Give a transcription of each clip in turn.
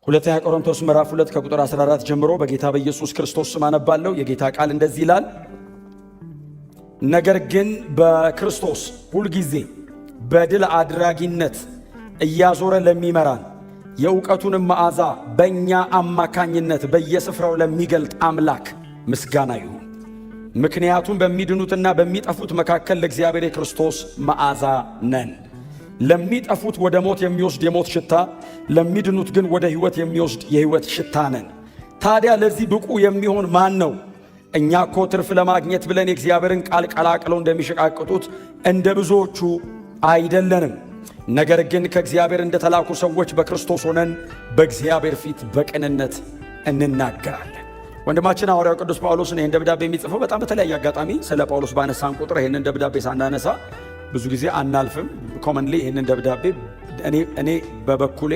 ሁለተኛ ቆሮንቶስ ምዕራፍ 2 ከቁጥር 14 ጀምሮ በጌታ በኢየሱስ ክርስቶስ ስም አነባለሁ። የጌታ ቃል እንደዚህ ይላል። ነገር ግን በክርስቶስ ሁልጊዜ በድል አድራጊነት እያዞረ ለሚመራን የእውቀቱንም መዓዛ በእኛ አማካኝነት በየስፍራው ለሚገልጥ አምላክ ምስጋና ይሁን። ምክንያቱም በሚድኑትና በሚጠፉት መካከል ለእግዚአብሔር የክርስቶስ መዓዛ ነን። ለሚጠፉት ወደ ሞት የሚወስድ የሞት ሽታ፣ ለሚድኑት ግን ወደ ሕይወት የሚወስድ የሕይወት ሽታ ነን። ታዲያ ለዚህ ብቁ የሚሆን ማን ነው? እኛ እኮ ትርፍ ለማግኘት ብለን የእግዚአብሔርን ቃል ቀላቅለው እንደሚሸቃቅጡት እንደ ብዙዎቹ አይደለንም። ነገር ግን ከእግዚአብሔር እንደተላኩ ሰዎች በክርስቶስ ሆነን በእግዚአብሔር ፊት በቅንነት እንናገራለን። ወንድማችን ሐዋርያው ቅዱስ ጳውሎስን ይህን ደብዳቤ የሚጽፈው በጣም በተለያየ አጋጣሚ ስለ ጳውሎስ ባነሳን ቁጥር ይህንን ደብዳቤ ሳናነሳ ብዙ ጊዜ አናልፍም። ኮመንሊ ይህንን ደብዳቤ እኔ በበኩሌ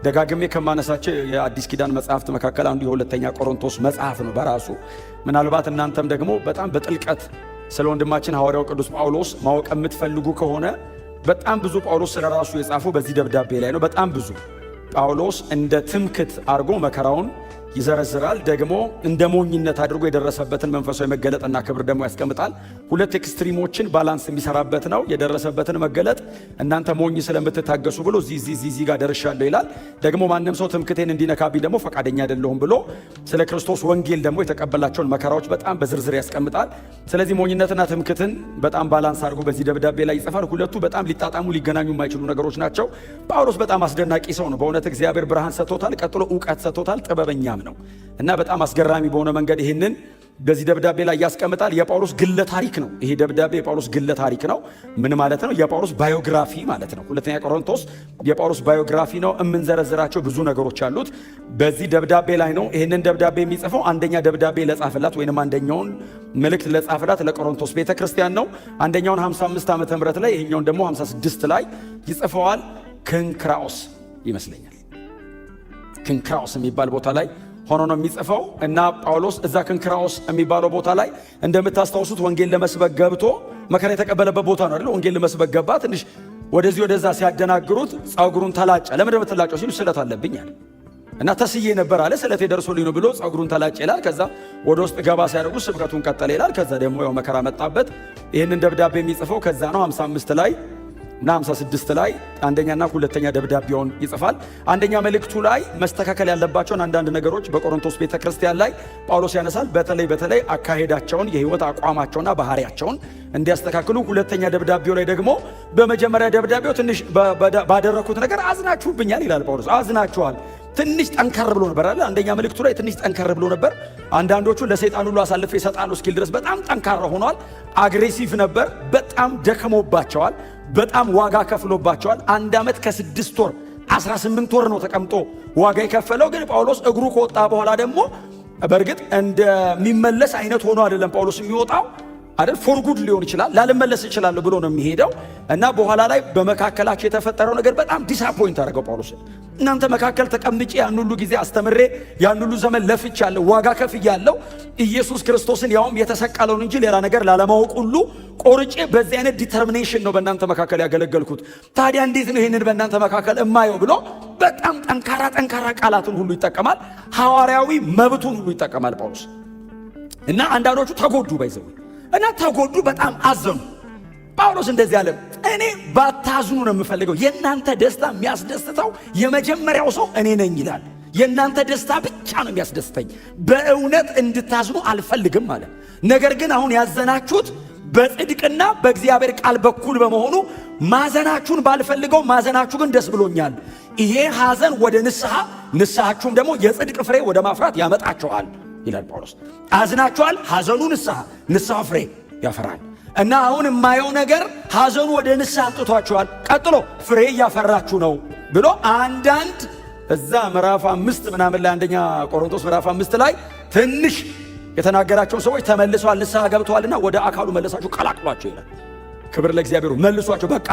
ደጋግሜ ከማነሳቸው የአዲስ ኪዳን መጽሐፍት መካከል አንዱ የሁለተኛ ቆሮንቶስ መጽሐፍ ነው በራሱ። ምናልባት እናንተም ደግሞ በጣም በጥልቀት ስለ ወንድማችን ሐዋርያው ቅዱስ ጳውሎስ ማወቅ የምትፈልጉ ከሆነ በጣም ብዙ ጳውሎስ ስለ ራሱ የጻፈው በዚህ ደብዳቤ ላይ ነው። በጣም ብዙ ጳውሎስ እንደ ትምክት አድርጎ መከራውን ይዘረዝራል። ደግሞ እንደ ሞኝነት አድርጎ የደረሰበትን መንፈሳዊ መገለጥና ክብር ደግሞ ያስቀምጣል። ሁለት ኤክስትሪሞችን ባላንስ የሚሰራበት ነው። የደረሰበትን መገለጥ እናንተ ሞኝ ስለምትታገሱ ብሎ እዚህ ጋር ደርሻለሁ ይላል። ደግሞ ማንም ሰው ትምክቴን እንዲነካብኝ ደግሞ ፈቃደኛ አይደለሁም ብሎ ስለ ክርስቶስ ወንጌል ደግሞ የተቀበላቸውን መከራዎች በጣም በዝርዝር ያስቀምጣል። ስለዚህ ሞኝነትና ትምክትን በጣም ባላንስ አድርጎ በዚህ ደብዳቤ ላይ ይጽፋል። ሁለቱ በጣም ሊጣጣሙ ሊገናኙ የማይችሉ ነገሮች ናቸው። ጳውሎስ በጣም አስደናቂ ሰው ነው። በእውነት እግዚአብሔር ብርሃን ሰጥቶታል። ቀጥሎ ዕውቀት ሰጥቶታል። ጥበበኛም ነው እና በጣም አስገራሚ በሆነ መንገድ ይህንን በዚህ ደብዳቤ ላይ ያስቀምጣል። የጳውሎስ ግለ ታሪክ ነው። ይሄ ደብዳቤ የጳውሎስ ግለ ታሪክ ነው። ምን ማለት ነው? የጳውሎስ ባዮግራፊ ማለት ነው። ሁለተኛ ቆሮንቶስ የጳውሎስ ባዮግራፊ ነው። የምንዘረዝራቸው ብዙ ነገሮች አሉት። በዚህ ደብዳቤ ላይ ነው ይህንን ደብዳቤ የሚጽፈው። አንደኛ ደብዳቤ ለጻፈላት ወይንም አንደኛውን መልእክት ለጻፈላት ለቆሮንቶስ ቤተክርስቲያን ነው። አንደኛውን 55 ዓመተ ምህረት ላይ ይሄኛውን ደግሞ 56 ላይ ይጽፈዋል። ክንክራኦስ ይመስለኛል። ክንክራኦስ የሚባል ቦታ ላይ ሆኖ ነው የሚጽፈው እና ጳውሎስ እዛ ክንክራኦስ የሚባለው ቦታ ላይ እንደምታስታውሱት ወንጌል ለመስበክ ገብቶ መከራ የተቀበለበት ቦታ ነው አይደል? ወንጌል ለመስበክ ገባ። ትንሽ ወደዚህ ወደዛ ሲያደናግሩት ጸጉሩን ተላጨ። ለምን እንደምትላጨው ሲሉ ስለት አለብኝ አለ እና ተስዬ ነበር አለ። ስለቴ ደርሶልኝ ነው ብሎ ጸጉሩን ተላጨ ይላል። ከዛ ወደ ውስጥ ገባ ሲያደርጉ ስብከቱን ቀጠለ ይላል። ከዛ ደግሞ ያው መከራ መጣበት። ይህንን ደብዳቤ የሚጽፈው ከዛ ነው 55 ላይ እና 56 ላይ አንደኛና ሁለተኛ ደብዳቤውን ይጽፋል። አንደኛ መልእክቱ ላይ መስተካከል ያለባቸውን አንዳንድ ነገሮች በቆሮንቶስ ቤተክርስቲያን ላይ ጳውሎስ ያነሳል። በተለይ አካሄዳቸውን፣ የህይወት አቋማቸውና ባህሪያቸውን እንዲያስተካክሉ። ሁለተኛ ደብዳቤው ላይ ደግሞ በመጀመሪያ ደብዳቤው ትንሽ ባደረኩት ነገር አዝናችሁብኛል ይላል ጳውሎስ። አዝናችኋል። ትንሽ ጠንከር ብሎ ነበር አይደል? አንደኛ መልእክቱ ላይ ትንሽ ጠንከር ብሎ ነበር። አንዳንዶቹ ለሰይጣን ሁሉ አሳልፌ እሰጣለሁ እስኪል ድረስ በጣም ጠንካራ ሆኗል። አግሬሲቭ ነበር። በጣም ደክሞባቸዋል። በጣም ዋጋ ከፍሎባቸዋል። 1 ዓመት ከ6 ወር 18 ወር ነው ተቀምጦ ዋጋ የከፈለው። ግን ጳውሎስ እግሩ ከወጣ በኋላ ደግሞ በእርግጥ እንደሚመለስ አይነት ሆኖ አይደለም ጳውሎስ የሚወጣው አይደል? ፎር ጉድ ሊሆን ይችላል፣ ላልመለስ ይችላል ብሎ ነው የሚሄደው እና በኋላ ላይ በመካከላቸው የተፈጠረው ነገር በጣም ዲስአፖይንት አደረገው ጳውሎስ። እናንተ መካከል ተቀምጬ ያን ሁሉ ጊዜ አስተምሬ ያን ሁሉ ዘመን ለፍቻለሁ፣ ዋጋ ከፍያለሁ፣ ኢየሱስ ክርስቶስን ያውም የተሰቀለውን እንጂ ሌላ ነገር ላለማወቅ ሁሉ ቆርጬ በዚህ አይነት ዲተርሚኔሽን ነው በእናንተ መካከል ያገለገልኩት። ታዲያ እንዴት ነው ይህንን በእናንተ መካከል እማየው ብሎ በጣም ጠንካራ ቃላትን ሁሉ ይጠቀማል። ሐዋርያዊ መብቱን ሁሉ ይጠቀማል ጳውሎስ እና አንዳንዶቹ ተጎዱ ባይዘው እና ተጎዱ፣ በጣም አዘኑ። ጳውሎስ እንደዚህ አለ፣ እኔ ባታዝኑ ነው የምፈልገው። የእናንተ ደስታ የሚያስደስተው የመጀመሪያው ሰው እኔ ነኝ ይላል። የእናንተ ደስታ ብቻ ነው የሚያስደስተኝ፣ በእውነት እንድታዝኑ አልፈልግም አለ። ነገር ግን አሁን ያዘናችሁት በጽድቅና በእግዚአብሔር ቃል በኩል በመሆኑ ማዘናችሁን ባልፈልገው፣ ማዘናችሁ ግን ደስ ብሎኛል። ይሄ ሐዘን ወደ ንስሐ፣ ንስሐችሁም ደግሞ የጽድቅ ፍሬ ወደ ማፍራት ያመጣችኋል ይላል ጳውሎስ። አዝናችኋል፣ ሐዘኑ ንስሐ ፍሬ ያፈራል። እና አሁን የማየው ነገር ሐዘኑ ወደ ንስሐ አምጥቷችኋል፣ ቀጥሎ ፍሬ እያፈራችሁ ነው ብሎ አንዳንድ እዛ ምዕራፍ 5 ምናምን ላይ አንደኛ ቆሮንቶስ ምዕራፍ 5 ላይ ትንሽ የተናገራቸውን ሰዎች ተመልሰዋል፣ ንስሐ ገብተዋልና ወደ አካሉ መለሳችሁ፣ ቀላቅሏቸው ይላል። ክብር ለእግዚአብሔር። መልሷቸው። በቃ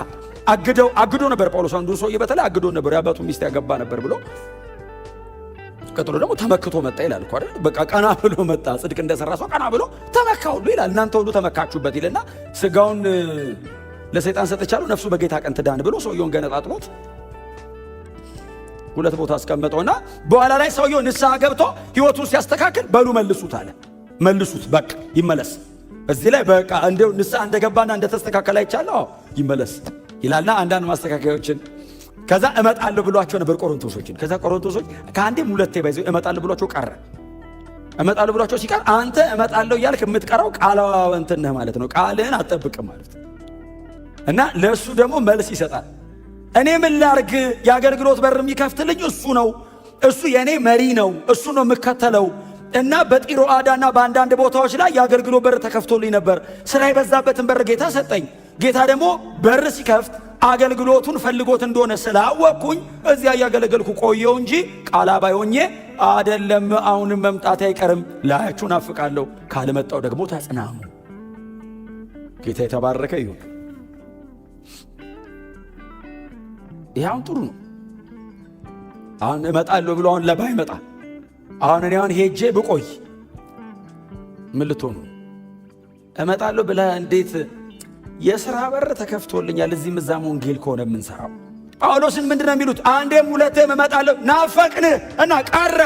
አግዶ ነበር ጳውሎስ። አንዱ ሰውዬ በተለይ አግዶ ነበር፣ የአባቱ ሚስት ያገባ ነበር ብሎ ቀጥሎ ደግሞ ተመክቶ መጣ ይላል እኮ አይደል? በቃ ቀና ብሎ መጣ። ጽድቅ እንደሰራ ሰው ቀና ብሎ ተመካ ሁሉ ይላል። እናንተ ሁሉ ተመካችሁበት ይልና ስጋውን ለሰይጣን ሰጥቻለሁ፣ ነፍሱ በጌታ ቀን ትዳን ብሎ ሰውየውን ገነጣጥሎት ሁለት ቦታ አስቀመጠውና በኋላ ላይ ሰውየው ንስሐ ገብቶ ሕይወቱን ሲያስተካክል በሉ መልሱት አለ። መልሱት በቃ ይመለስ። እዚህ ላይ በቃ እንደው ንስሐ እንደገባና እንደተስተካከለ አይቻለሁ ይመለስ ይላልና አንዳንድ ማስተካከያዎችን ከዛ እመጣለሁ ብሏቸው ነበር ቆሮንቶሶችን። ከዛ ቆሮንቶሶች ከአንዴም ሁለቴ ባይዘው እመጣለሁ ብሏቸው ቀረ። እመጣለሁ ብሏቸው ሲቀር አንተ እመጣለሁ እያልክ የምትቀረው ቃላዋ እንትን ነህ ማለት ነው። ቃልህን አትጠብቅም ማለት ነው። እና ለእሱ ደግሞ መልስ ይሰጣል። እኔ ምን ላርግ? የአገልግሎት በር የሚከፍትልኝ እሱ ነው። እሱ የእኔ መሪ ነው። እሱ ነው የምከተለው። እና በጢሮአዳና በአንዳንድ ቦታዎች ላይ የአገልግሎት በር ተከፍቶልኝ ነበር። ስራ የበዛበትን በር ጌታ ሰጠኝ። ጌታ ደግሞ በር ሲከፍት አገልግሎቱን ፈልጎት እንደሆነ ስላወቅኩኝ እዚያ እያገለገልኩ ቆየው እንጂ ቃላባይ ሆኜ አይደለም። አሁንም መምጣት አይቀርም። ላያችሁ ናፍቃለሁ። ካልመጣው ደግሞ ተጽናኑ። ጌታ የተባረከ ይሁን። ይሄውን ጥሩ ነው። አሁን እመጣለሁ ብሎ አሁን ለባይ መጣ። አሁን እኔ አሁን ሄጄ ብቆይ ምን ልትሆኑ? እመጣለሁ ብለህ እንዴት? የሥራ በር ተከፍቶልኛል። እዚህም እዛም ወንጌል ከሆነ የምንሰራው ጳውሎስን ምንድነው የሚሉት? አንዴም ሁለቴም እመጣለሁ ናፈቅንህ እና ቀረ።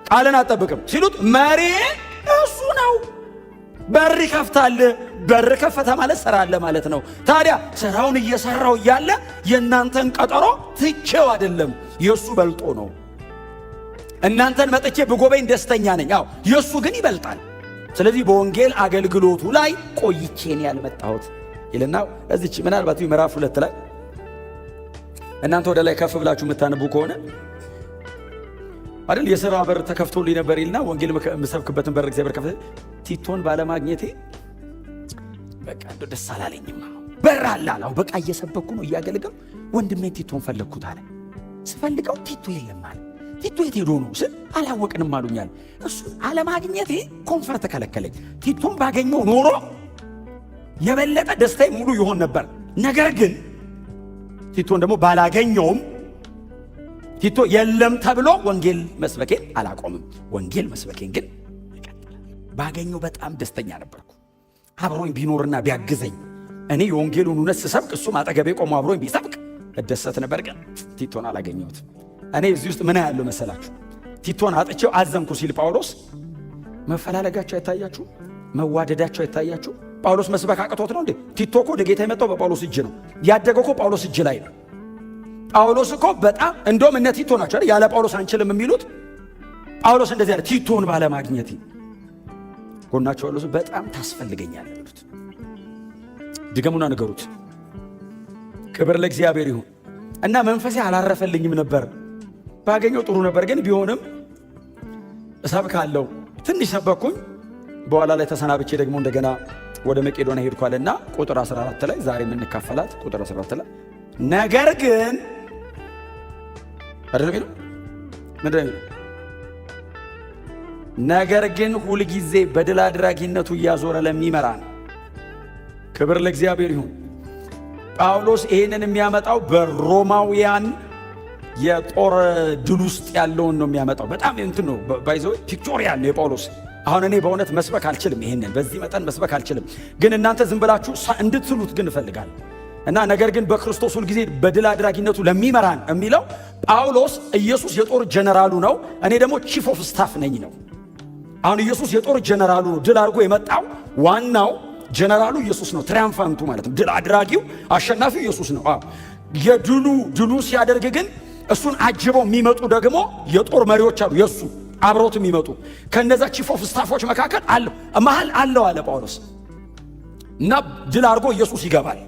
ቃልን አጠብቅም ሲሉት መሪ እሱ ነው። በር ይከፍታል። በር ከፈተ ማለት ሥራ አለ ማለት ነው። ታዲያ ሥራውን እየሰራው እያለ የእናንተን ቀጠሮ ትቼው አይደለም፣ የእሱ በልጦ ነው። እናንተን መጥቼ ብጎበኝ ደስተኛ ነኝ። አዎ የእሱ ግን ይበልጣል። ስለዚህ በወንጌል አገልግሎቱ ላይ ቆይቼን ያልመጣሁት ይልና እዚች ምናልባት ምዕራፍ 2 ላይ እናንተ ወደ ላይ ከፍ ብላችሁ የምታነቡ ከሆነ አይደል የሥራ በር ተከፍቶልኝ ነበር ይልና ወንጌል የምሰብክበትን በር እግዚአብሔር ከፈተ። ቲቶን ባለማግኘቴ በቃ እንደው ደስ አላለኝም። በር አላላው በቃ እየሰበኩ ነው እያገለገሉ ወንድሜን ቲቶን ፈለግኩት አለ። ስፈልገው ቲቶ የለም አለ። ቲቶ የት ሄዶ ነው ስል አላወቅንም አሉኛል። እሱ አለማግኘቴ ኮንፈርት ከለከለኝ። ቲቶን ባገኘው ኖሮ የበለጠ ደስታዬ ሙሉ ይሆን ነበር። ነገር ግን ቲቶን ደግሞ ባላገኘውም ቲቶ የለም ተብሎ ወንጌል መስበኬን አላቆምም። ወንጌል መስበኬን ግን ባገኘው በጣም ደስተኛ ነበርኩ። አብሮኝ ቢኖርና ቢያግዘኝ እኔ የወንጌሉን እውነት ስሰብክ እሱም አጠገቤ ቆሞ አብሮኝ ቢሰብክ እደሰት ነበር። ግን ቲቶን አላገኘሁትም። እኔ እዚህ ውስጥ ምን ያለው መሰላችሁ? ቲቶን አጥቼው አዘንኩ ሲል ጳውሎስ መፈላለጋቸው አይታያችሁ? መዋደዳቸው አይታያችሁ? ጳውሎስ መስበክ አቅቶት ነው እንዴ? ቲቶ እኮ ወደ ጌታ የመጣው በጳውሎስ እጅ ነው። ያደገው እኮ ጳውሎስ እጅ ላይ ነው። ጳውሎስ እኮ በጣም እንደውም እነ ቲቶ ናቸው አይደል ያለ ጳውሎስ አንችልም የሚሉት። ጳውሎስ እንደዚህ ያለ ቲቶን ባለማግኘቴ ጎናቸው ጳውሎስ በጣም ታስፈልገኛለህ ይሉት። ድገሙና ነገሩት። ክብር ለእግዚአብሔር ይሁን። እና መንፈሴ አላረፈልኝም ነበር። ባገኘው ጥሩ ነበር፣ ግን ቢሆንም እሰብካለሁ። ትንሽ ሰበኩኝ። በኋላ ላይ ተሰናብቼ ደግሞ እንደገና ወደ መቄዶንያ ሄድኳልና ቁጥር 14 ላይ ዛሬ የምንካፈላት ቁጥር 14 ላይ ነገር ግን አይደለም ይሉ ምንድነው? ነገር ግን ሁልጊዜ በድል አድራጊነቱ እያዞረ ለሚመራን ክብር ለእግዚአብሔር ይሁን። ጳውሎስ ይህንን የሚያመጣው በሮማውያን የጦር ድል ውስጥ ያለውን ነው የሚያመጣው። በጣም እንትን ነው ባይዘው ፒክቶሪያል ነው የጳውሎስ። አሁን እኔ በእውነት መስበክ አልችልም፣ ይሄንን በዚህ መጠን መስበክ አልችልም። ግን እናንተ ዝም ብላችሁ እንድትሉት ግን እፈልጋለሁ። እና ነገር ግን በክርስቶስ ሁልጊዜ በድል አድራጊነቱ ለሚመራን የሚለው ጳውሎስ ኢየሱስ የጦር ጀነራሉ ነው፣ እኔ ደግሞ ቺፍ ኦፍ ስታፍ ነኝ ነው። አሁን ኢየሱስ የጦር ጀነራሉ ነው። ድል አድርጎ የመጣው ዋናው ጀነራሉ ኢየሱስ ነው። ትሪያምፋንቱ ማለት ነው። ድል አድራጊው አሸናፊው ኢየሱስ ነው። ድሉ ሲያደርግ ግን እሱን አጅበው የሚመጡ ደግሞ የጦር መሪዎች አሉ፣ የሱ አብሮት የሚመጡ ከነዛ ቺፍ ኦፍ ስታፎች መካከል አለው መሃል አለው አለ ጳውሎስ። እና ድል አድርጎ ኢየሱስ ይገባል።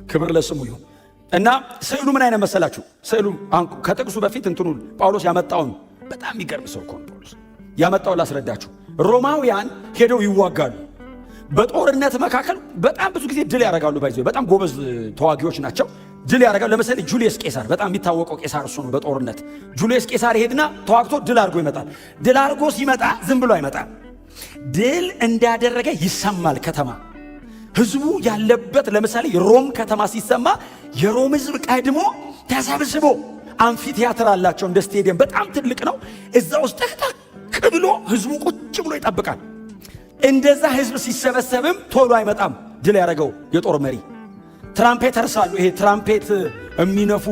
ክብር ለስሙ ይሁን። እና ስዕሉ ምን አይነት መሰላችሁ? ስዕሉ ከጥቅሱ በፊት እንትኑ ጳውሎስ ያመጣውን በጣም የሚገርም ሰው እኮ ነው ጳውሎስ ያመጣውን ላስረዳችሁ። ሮማውያን ሄደው ይዋጋሉ። በጦርነት መካከል በጣም ብዙ ጊዜ ድል ያደርጋሉ። ባይዘው በጣም ጎበዝ ተዋጊዎች ናቸው። ድል ያደርጋሉ። ለምሳሌ ጁልየስ ቄሳር በጣም የሚታወቀው ቄሳር እሱ ነው። በጦርነት ጁልየስ ቄሳር ይሄድና ተዋግቶ ድል አድርጎ ይመጣል። ድል አድርጎ ሲመጣ ዝም ብሎ አይመጣም። ድል እንዳደረገ ይሰማል። ከተማ ህዝቡ ያለበት ለምሳሌ ሮም ከተማ ሲሰማ የሮም ህዝብ ቀድሞ ተሰብስቦ አምፊቲያትር አላቸው፣ እንደ ስቴዲየም በጣም ትልቅ ነው። እዛ ውስጥ ጠቅጠቅ ብሎ ህዝቡ ቁጭ ብሎ ይጠብቃል። እንደዛ ህዝብ ሲሰበሰብም ቶሎ አይመጣም ድል ያደረገው የጦር መሪ። ትራምፔተርስ አሉ። ይሄ ትራምፔት የሚነፉ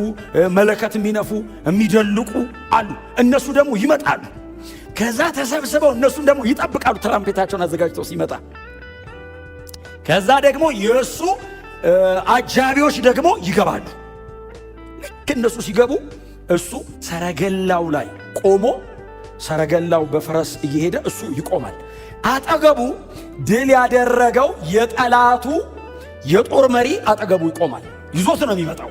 መለከት የሚነፉ የሚደልቁ አሉ። እነሱ ደግሞ ይመጣሉ። ከዛ ተሰብስበው እነሱም ደግሞ ይጠብቃሉ ትራምፔታቸውን አዘጋጅተው ሲመጣ። ከዛ ደግሞ የእሱ አጃቢዎች ደግሞ ይገባሉ። ልክ እነሱ ሲገቡ እሱ ሰረገላው ላይ ቆሞ፣ ሰረገላው በፈረስ እየሄደ እሱ ይቆማል። አጠገቡ ድል ያደረገው የጠላቱ የጦር መሪ አጠገቡ ይቆማል። ይዞት ነው የሚመጣው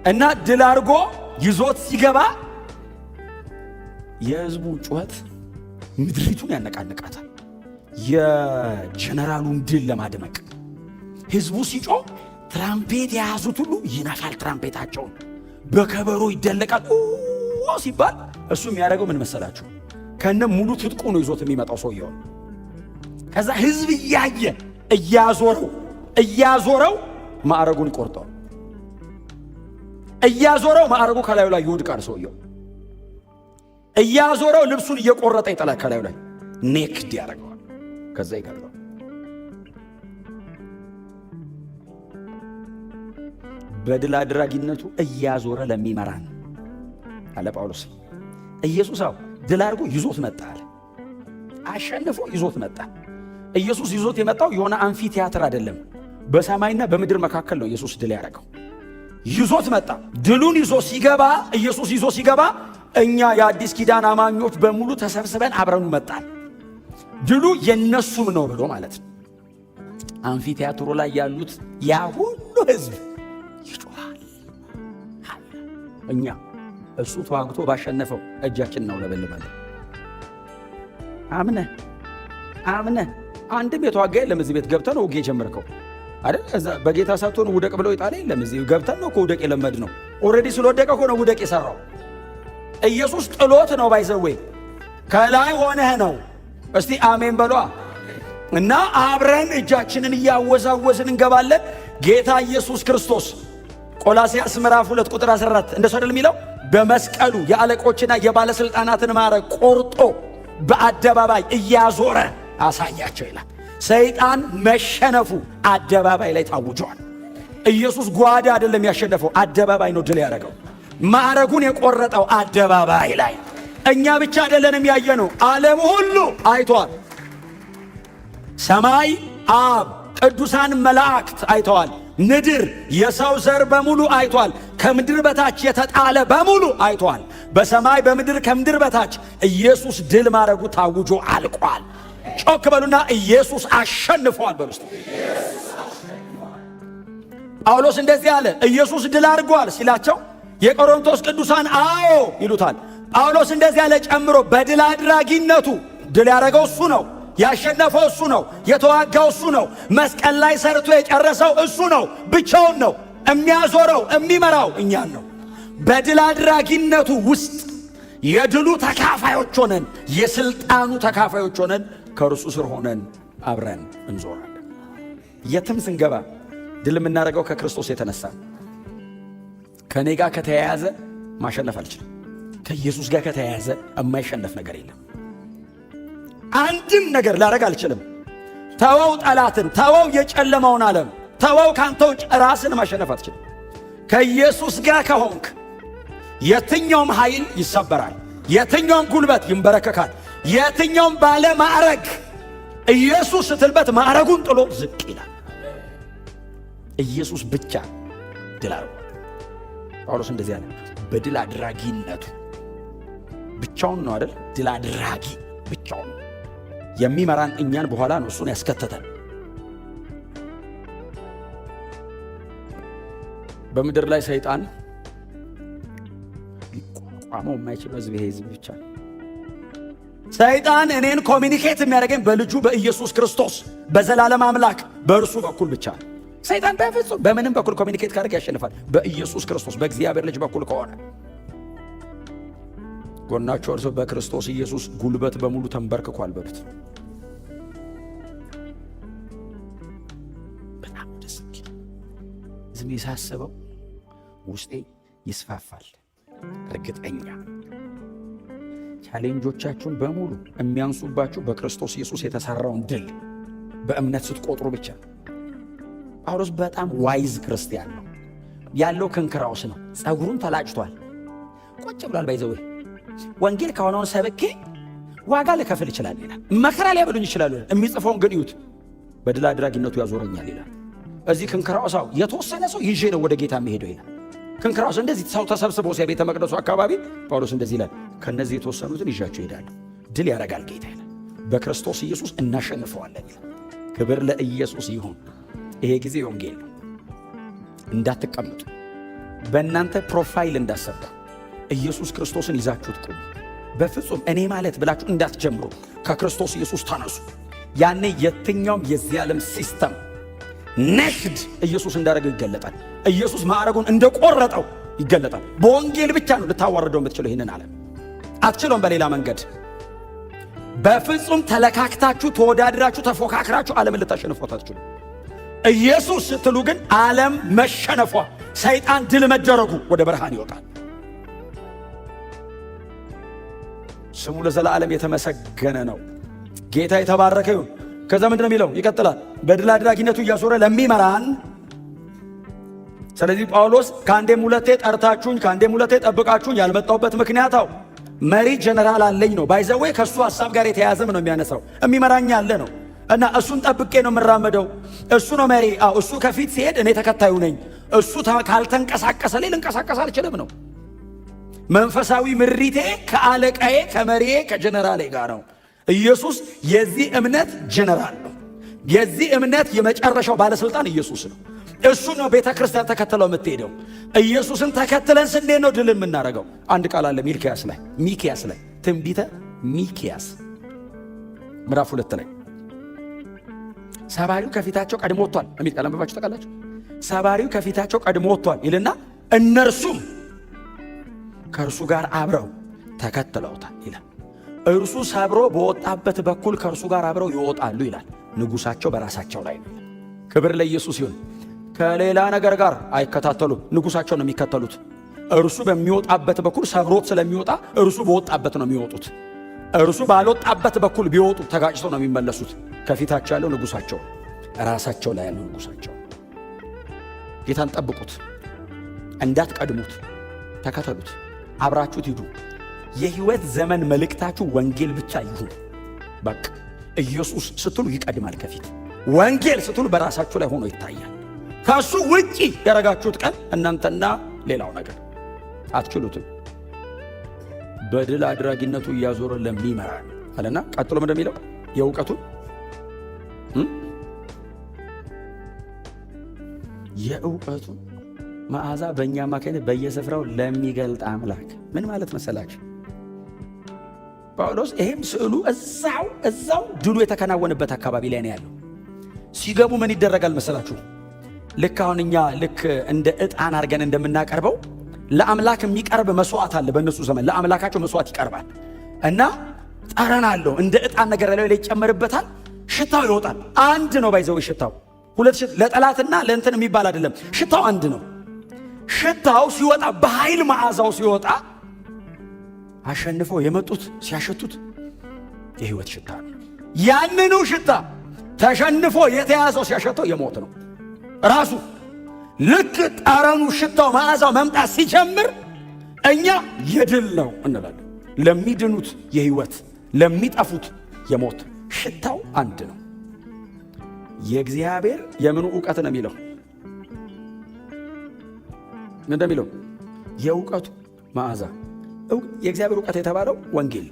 እና ድል አድርጎ ይዞት ሲገባ የሕዝቡ ጩኸት ምድሪቱን ያነቃንቃታል። የጀነራሉን ድል ለማድመቅ ሕዝቡ ሲጮህ ትራምፔት የያዙት ሁሉ ይነፋል። ትራምፔታቸውን በከበሮ ይደለቃል ሲባል እሱ የሚያደርገው ምን መሰላችሁ? ከነ ሙሉ ትጥቁ ነው ይዞት የሚመጣው ሰውየው። ከዛ ሕዝብ እያየ እያዞረው ማዕረጉን ይቆርጠዋል። እያዞረው ማዕረጉ ከላዩ ላይ ይወድቃል። ሰውየው እያዞረው ልብሱን እየቆረጠ ይጠላል። ከላዩ ላይ ኔክድ ያደርገዋል። ከዛ ይገድለዋል። በድል አድራጊነቱ እያዞረ ለሚመራን አለ ጳውሎስ። ኢየሱስ ድል አድርጎ ይዞት መጣ አለ። አሸንፎ ይዞት መጣ። ኢየሱስ ይዞት የመጣው የሆነ አንፊ ቲያትር አይደለም። በሰማይና በምድር መካከል ነው ኢየሱስ ድል ያደረገው። ይዞት መጣ። ድሉን ይዞ ሲገባ፣ ኢየሱስ ይዞ ሲገባ እኛ የአዲስ ኪዳን አማኞች በሙሉ ተሰብስበን አብረኑ መጣን። ድሉ የነሱም ነው ብሎ ማለት ነው። አንፊ ቲያትሩ ላይ ያሉት ያ ሁሉ ሕዝብ ይጮሃል። እኛ እሱ ተዋግቶ ባሸነፈው እጃችን ነው ለበልባለን። አምነ አንድም የተዋጋ የለም። እዚህ ቤት ገብተን ነው ውጌ ጀመርከው አይደል? እዛ በጌታ ሳትሆን ውደቅ ብለው ይጣለ የለም። እዚህ ገብተን ነው ውደቅ የለመድ ነው። ኦልሬዲ ስለወደቀ ነው ውደቅ የሰራው። ኢየሱስ ጥሎት ነው ባይዘዌ ከላይ ሆነህ ነው። እስቲ አሜን በሏ እና አብረን እጃችንን እያወዛወዝን እንገባለን። ጌታ ኢየሱስ ክርስቶስ ቆላስይስ ምዕራፍ 2 ቁጥር 14 እንደሱ አይደል የሚለው? በመስቀሉ የአለቆችና የባለስልጣናትን ማዕረግ ቆርጦ በአደባባይ እያዞረ አሳያቸው ይላል። ሰይጣን መሸነፉ አደባባይ ላይ ታውጇል። ኢየሱስ ጓዳ አይደለም ያሸነፈው፣ አደባባይ ነው ድል ያደረገው። ማዕረጉን የቆረጠው አደባባይ ላይ። እኛ ብቻ አይደለንም ያየነው፣ ዓለም ሁሉ አይቷል። ሰማይ አብ፣ ቅዱሳን መላእክት አይተዋል። ምድር የሰው ዘር በሙሉ አይቷል። ከምድር በታች የተጣለ በሙሉ አይቷል። በሰማይ በምድር ከምድር በታች ኢየሱስ ድል ማድረጉ ታውጆ አልቋል። ጮክ በሉና ኢየሱስ አሸንፏል በሉ። ጳውሎስ እንደዚህ አለ። ኢየሱስ ድል አድርጓል ሲላቸው የቆሮንቶስ ቅዱሳን አዎ ይሉታል። ጳውሎስ እንደዚህ አለ ጨምሮ፣ በድል አድራጊነቱ ድል ያደረገው እሱ ነው። ያሸነፈው እሱ ነው። የተዋጋው እሱ ነው። መስቀል ላይ ሰርቶ የጨረሰው እሱ ነው። ብቻውን ነው። የሚያዞረው የሚመራው እኛን ነው። በድል አድራጊነቱ ውስጥ የድሉ ተካፋዮች ሆነን፣ የስልጣኑ ተካፋዮች ሆነን ከእርሱ ስር ሆነን አብረን እንዞራለን። የትም ስንገባ ድል የምናደርገው ከክርስቶስ የተነሳ። ከእኔ ጋር ከተያያዘ ማሸነፍ አልችልም። ከኢየሱስ ጋር ከተያያዘ የማይሸነፍ ነገር የለም። አንድም ነገር ላደርግ አልችልም። ተወው ጠላትን፣ ተወው የጨለማውን ዓለም፣ ተወው ካንተ ውጭ ራስን ማሸነፍ አትችልም። ከኢየሱስ ጋር ከሆንክ የትኛውም ኃይል ይሰበራል፣ የትኛውም ጉልበት ይንበረከካል፣ የትኛውም ባለ ማዕረግ ኢየሱስ ስትልበት ማዕረጉን ጥሎ ዝቅ ይላል። ኢየሱስ ብቻ ድል አድርጓል። ጳውሎስ እንደዚህ አለ። በድል አድራጊነቱ ብቻውን ነው አይደል? ድል አድራጊ ብቻውን የሚመራን እኛን በኋላ ነው እሱን ያስከተተን። በምድር ላይ ሰይጣን ሊቋቋመው የማይችለው ሕዝብ ይሄ ሕዝብ ብቻ ነው። ሰይጣን እኔን ኮሚኒኬት የሚያደርገኝ በልጁ በኢየሱስ ክርስቶስ በዘላለም አምላክ በእርሱ በኩል ብቻ ነው። ሰይጣን በፍጹም በምንም በኩል ኮሚኒኬት ካደረገ ያሸንፋል። በኢየሱስ ክርስቶስ በእግዚአብሔር ልጅ በኩል ከሆነ ጎናቸው እርሱ በክርስቶስ ኢየሱስ ጉልበት በሙሉ ተንበርክኳል በሉት። በጣም ደስ ይላል። ዝም ሳስበው ውስጤ ይስፋፋል። እርግጠኛ ቻሌንጆቻችሁን በሙሉ የሚያንሱባችሁ በክርስቶስ ኢየሱስ የተሰራውን ድል በእምነት ስትቆጥሩ ብቻ። ጳውሎስ በጣም ዋይዝ ክርስቲያን ነው ያለው። ክንክራውስ ነው፣ ጸጉሩን ተላጭቷል፣ ቁጭ ብሏል። ባይዘው ወንጌል ከሆነውን ሰብኬ ዋጋ ልከፍል ይችላል ይላል። መከራ ሊያበሉኝ ይችላሉ። የሚጽፈውን ግን ይዩት፣ በድል አድራጊነቱ ያዞረኛል ይላል። እዚህ ክንክራውሳው የተወሰነ ሰው ይዤ ነው ወደ ጌታ የሚሄደው ይላል። ክንክራውስ እንደዚህ ሰው ተሰብስቦ ሲያ ቤተ መቅደሱ አካባቢ ጳውሎስ እንደዚህ ይላል፣ ከነዚህ የተወሰኑትን ይዣቸው ይሄዳሉ፣ ድል ያደርጋል ጌታ ይላል። በክርስቶስ ኢየሱስ እናሸንፈዋለን ይላል። ክብር ለኢየሱስ ይሁን። ይሄ ጊዜ ወንጌል ነው። እንዳትቀምጡ፣ በእናንተ ፕሮፋይል እንዳሰባ ኢየሱስ ክርስቶስን ይዛችሁት ቁሙ። በፍጹም እኔ ማለት ብላችሁ እንዳትጀምሩ። ከክርስቶስ ኢየሱስ ተነሱ። ያኔ የትኛውም የዚህ ዓለም ሲስተም ነሽድ ኢየሱስ እንዳደረገው ይገለጣል። ኢየሱስ ማዕረጉን እንደቆረጠው ይገለጣል። በወንጌል ብቻ ነው ልታዋርደው የምትችለው። ይህንን ዓለም አትችለውም በሌላ መንገድ። በፍጹም ተለካክታችሁ ተወዳድራችሁ ተፎካክራችሁ ዓለምን ልታሸንፏት አትችሉ። ኢየሱስ ስትሉ ግን ዓለም መሸነፏ፣ ሰይጣን ድል መደረጉ ወደ ብርሃን ይወጣል። ስሙ ለዘላለም የተመሰገነ ነው። ጌታ የተባረከ ይሁን። ከዛ ምንድነው የሚለው? ይቀጥላል። በድል አድራጊነቱ እያዞረ ለሚመራን። ስለዚህ ጳውሎስ ከአንዴም ሁለቴ ጠርታችሁኝ ከአንዴም ሁለቴ ጠብቃችሁኝ ያልመጣሁበት ምክንያታው መሪ ጀነራል አለኝ ነው። ባይዘዌ ከእሱ ሐሳብ ጋር የተያዘም ነው የሚያነሳው። የሚመራኝ ያለ ነው እና እሱን ጠብቄ ነው የምራመደው። እሱ ነው መሪ። እሱ ከፊት ሲሄድ እኔ ተከታዩ ነኝ። እሱ ካልተንቀሳቀሰ ላይ ልንቀሳቀስ አልችልም ነው። መንፈሳዊ ምሪቴ ከአለቃዬ ከመሪዬ ከጀነራሌ ጋር ነው። ኢየሱስ የዚህ እምነት ጀነራል ነው። የዚህ እምነት የመጨረሻው ባለስልጣን ኢየሱስ ነው። እሱ ነው ቤተ ክርስቲያን ተከትለው የምትሄደው። ኢየሱስን ተከትለን ስንዴት ነው ድል የምናደርገው? አንድ ቃል አለ ሚክያስ ላይ ትንቢተ ሚክያስ ምዕራፍ 2 ላይ ሰባሪው ከፊታቸው ቀድሞ ወጥቷል የሚል ቃል አንብባችሁ ታውቃላችሁ? ሰባሪው ከፊታቸው ቀድሞ ወጥቷል ይልና እነርሱም ከእርሱ ጋር አብረው ተከትለውታል ይላል። እርሱ ሰብሮ በወጣበት በኩል ከእርሱ ጋር አብረው ይወጣሉ ይላል። ንጉሳቸው በራሳቸው ላይ ነው። ክብር ለኢየሱስ ይሁን። ከሌላ ነገር ጋር አይከታተሉም። ንጉሳቸው ነው የሚከተሉት። እርሱ በሚወጣበት በኩል ሰብሮት ስለሚወጣ እርሱ በወጣበት ነው የሚወጡት። እርሱ ባልወጣበት በኩል ቢወጡ ተጋጭተው ነው የሚመለሱት። ከፊታቸው ያለው ንጉሳቸው፣ ራሳቸው ላይ ያለው ንጉሳቸው። ጌታን ጠብቁት፣ እንዳትቀድሙት፣ ተከተሉት፣ አብራችሁት ሂዱ። የህይወት ዘመን መልእክታችሁ ወንጌል ብቻ ይሁን። በቃ ኢየሱስ ስትሉ ይቀድማል ከፊት። ወንጌል ስትሉ በራሳችሁ ላይ ሆኖ ይታያል። ከሱ ውጪ ያረጋችሁት ቀን እናንተና ሌላው ነገር አትችሉትም። በድል አድራጊነቱ እያዞረ ለሚመራ አለና ቀጥሎ ምን እንደሚለው የእውቀቱን መዓዛ በእኛ አማካይነት በየስፍራው ለሚገልጥ አምላክ። ምን ማለት መሰላችሁ? ጳውሎስ ይሄም ስዕሉ እዛው ድሉ የተከናወነበት አካባቢ ላይ ነው ያለው። ሲገቡ ምን ይደረጋል መሰላችሁ? ልክ አሁን እኛ ልክ እንደ ዕጣን አድርገን እንደምናቀርበው ለአምላክ የሚቀርብ መስዋዕት አለ። በእነሱ ዘመን ለአምላካቸው መስዋዕት ይቀርባል እና ጠረን አለው። እንደ ዕጣን ነገር ላይ ይጨመርበታል። ሽታው ይወጣል። አንድ ነው ባይዘው ሽታው ሁለት ለጠላትና ለእንትን የሚባል አይደለም። ሽታው አንድ ነው። ሽታው ሲወጣ በኃይል መዓዛው ሲወጣ አሸንፈው የመጡት ሲያሸቱት የህይወት ሽታ ነው። ያንኑ ሽታ ተሸንፎ የተያዘው ሲያሸተው የሞት ነው ራሱ። ልክ ጠረኑ ሽታው መዓዛው መምጣት ሲጀምር እኛ የድል ነው እንላለን። ለሚድኑት የህይወት ለሚጠፉት የሞት ሽታው አንድ ነው። የእግዚአብሔር የምኑ ዕውቀት ነው የሚለው እንደሚለው የእውቀቱ መዓዛ። የእግዚአብሔር ዕውቀት የተባለው ወንጌል።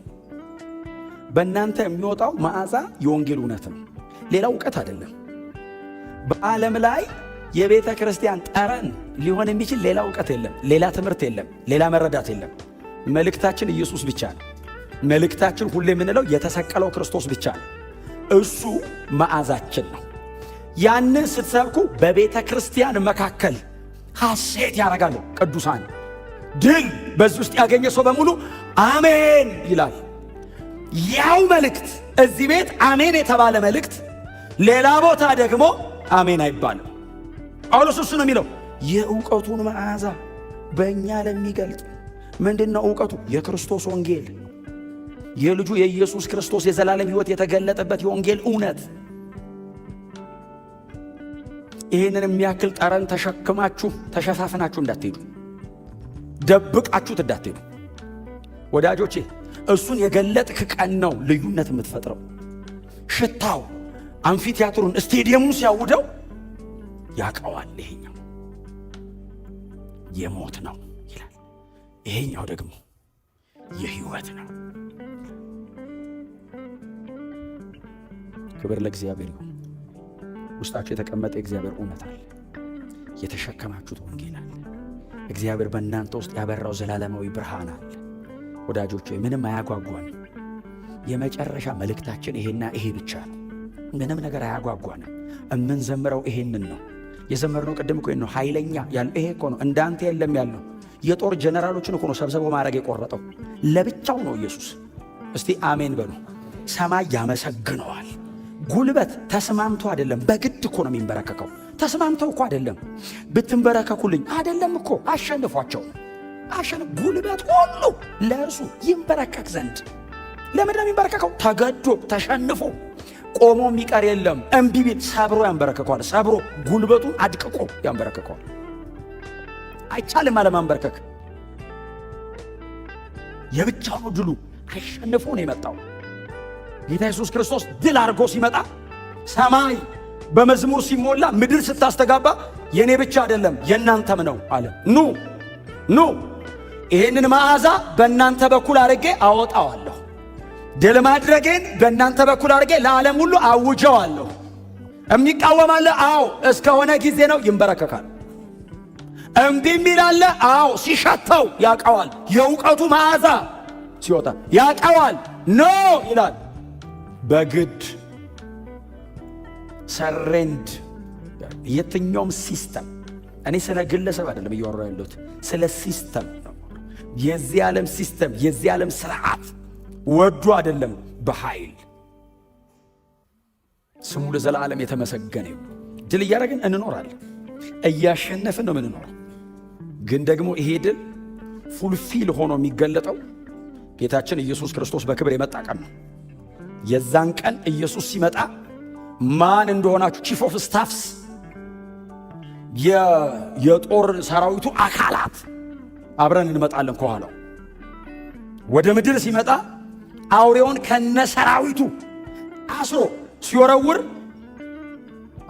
በእናንተ የሚወጣው መዓዛ የወንጌል እውነት ነው፣ ሌላ ዕውቀት አይደለም። በዓለም ላይ የቤተ ክርስቲያን ጠረን ሊሆን የሚችል ሌላ ዕውቀት የለም፣ ሌላ ትምህርት የለም፣ ሌላ መረዳት የለም። መልእክታችን ኢየሱስ ብቻ ነው። መልእክታችን ሁሌ የምንለው የተሰቀለው ክርስቶስ ብቻ ነው። እሱ መዓዛችን ነው። ያንን ስትሰብኩ በቤተ ክርስቲያን መካከል ሐሴት ያደርጋሉ ቅዱሳን። ድል በዚህ ውስጥ ያገኘ ሰው በሙሉ አሜን ይላል። ያው መልእክት እዚህ ቤት አሜን የተባለ መልእክት ሌላ ቦታ ደግሞ አሜን አይባልም። ጳውሎስ እሱ ነው የሚለው የእውቀቱን መዓዛ በእኛ ለሚገልጥ። ምንድነው እውቀቱ? የክርስቶስ ወንጌል፣ የልጁ የኢየሱስ ክርስቶስ የዘላለም ሕይወት የተገለጠበት የወንጌል እውነት። ይሄንን የሚያክል ጠረን ተሸክማችሁ ተሸፋፍናችሁ እንዳትሄዱ፣ ደብቃችሁት እንዳትሄዱ ወዳጆቼ። እሱን የገለጥክ ቀን ነው ልዩነት የምትፈጥረው። ሽታው አምፊቲያትሩን ስቴዲየሙን ሲያውደው ያውቀዋል። ይሄኛው የሞት ነው ይላል፣ ይሄኛው ደግሞ የሕይወት ነው። ክብር ለእግዚአብሔር ይሁን። ውስጣችሁ የተቀመጠ የእግዚአብሔር እውነት አለ፣ የተሸከማችሁት ወንጌል አለ። እግዚአብሔር በእናንተ ውስጥ ያበራው ዘላለማዊ ብርሃን አለ። ወዳጆች ምንም አያጓጓንም። የመጨረሻ መልእክታችን ይሄና ይሄ ብቻ ነው። ምንም ነገር አያጓጓንም። እምንዘምረው ይሄንን ነው። የዘመርነው ቅድም እኮ ነው ኃይለኛ ያለው ይሄ እኮ ነው። እንዳንተ የለም ያለው የጦር ጀነራሎችን እኮ ነው ሰብስቦ ማድረግ የቆረጠው። ለብቻው ነው ኢየሱስ። እስቲ አሜን በሉ። ሰማይ ያመሰግነዋል። ጉልበት ተስማምቶ አይደለም፣ በግድ እኮ ነው የሚንበረከከው። ተስማምተው እኮ አይደለም፣ ብትንበረከኩልኝ አይደለም እኮ አሸንፏቸው። ጉልበት ሁሉ ለእርሱ ይንበረከክ ዘንድ። ለምን ነው የሚንበረከከው? ተገዶ ተሸንፎ። ቆሞ የሚቀር የለም። እምቢ ቢል ሰብሮ ያንበረከከዋል። ሰብሮ ጉልበቱን አድቅቆ ያንበረከከዋል። አይቻልም አለማንበርከክ። የብቻው ነው ድሉ። አሸንፎ ነው የመጣው። ጌታ ኢየሱስ ክርስቶስ ድል አድርጎ ሲመጣ ሰማይ በመዝሙር ሲሞላ፣ ምድር ስታስተጋባ የኔ ብቻ አይደለም የእናንተም ነው አለ። ኑ ይሄንን መዓዛ በእናንተ በኩል አድርጌ አወጣዋለሁ። ድል ማድረጌን በእናንተ በኩል አድርጌ ለዓለም ሁሉ አውጀዋለሁ። የሚቃወማለ? አዎ እስከሆነ ጊዜ ነው፣ ይንበረከካል። እምቢ የሚላለ? አዎ ሲሸተው ያውቀዋል። የእውቀቱ መዓዛ ሲወጣ ያውቀዋል። ኖ ይላል። በግድ ሰሬንድ። የትኛውም ሲስተም፣ እኔ ስለ ግለሰብ አይደለም እያወራሁ ያለሁት፣ ስለ ሲስተም ነው። የዚህ ዓለም ሲስተም፣ የዚህ ዓለም ስርዓት ወዱ አይደለም፣ በኃይል። ስሙ ለዘላለም የተመሰገነ ይሁን። ድል እያደረግን እንኖራለን፣ እያሸነፍን ነው የምንኖረው። ግን ደግሞ ይሄ ድል ፉልፊል ሆኖ የሚገለጠው ጌታችን ኢየሱስ ክርስቶስ በክብር የመጣ ቀን ነው። የዛን ቀን ኢየሱስ ሲመጣ ማን እንደሆናችሁ ቺፍ ኦፍ ስታፍስ፣ የጦር ሰራዊቱ አካላት አብረን እንመጣለን። ከኋላው ወደ ምድር ሲመጣ አውሬውን ከነሰራዊቱ አስሮ ሲወረውር